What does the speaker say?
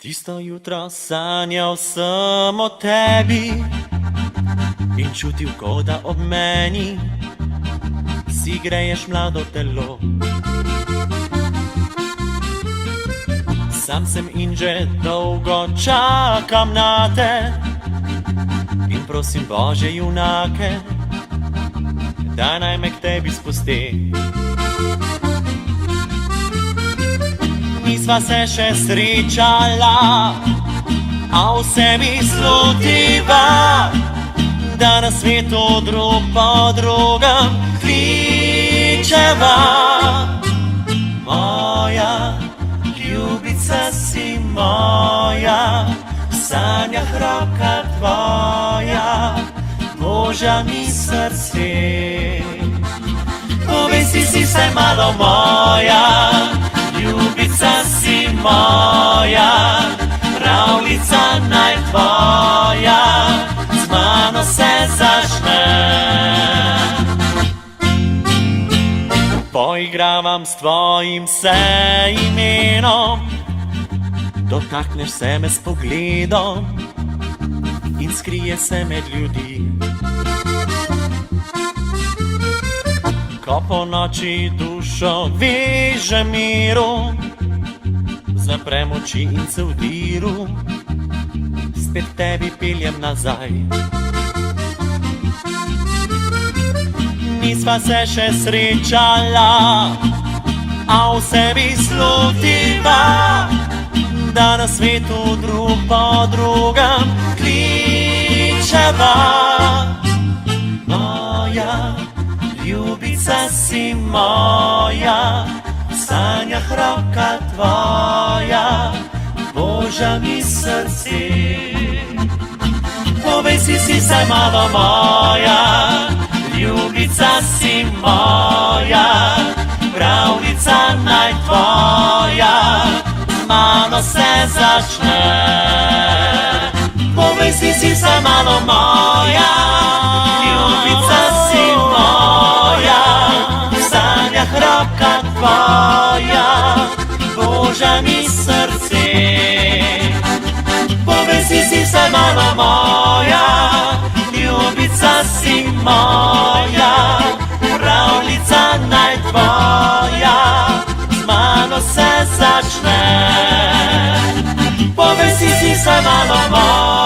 Tisto jutro sanjal sem o tebi in čutil, kot da ob meni si greješ mlado telo. Sam sem in že dolgo čakam na te in prosim Božje junake, da naj me k tebi spusti. Nisva se še srečala, a v sebi slutiva, da na svetu drug po drugem kličeva. Moja ljubica si moja, v sanjah roka tvoja, Božja mi srce. Povesi si se malo moja, ljubica si moja, pravljica naj tvoja z mano se začne. Poigravam s tvojim se imenom, dotakneš se me s pogledom in skrije se med ljudi. Ko po noči dušo veže miru, zaprem oči in se vdiru, spet tebi peljem nazaj. Nisva se še srečala, a v sebi slutiva, da na svetu drug po drugem kličeva. Moja ljubica si moja, v sanjah roka tvoja, Božja mi srce. Povesi si se malo moja, ljubica si moja, pravljica naj tvoja z mano se začne. Povesi si se malo moja, ljubica si moja, v sanjah roka tvoja, Božja mi srce. Povesi si se malo moja, ljubica si moja, pravljica naj tvoja z mano se začne. Povesi si se malo moja,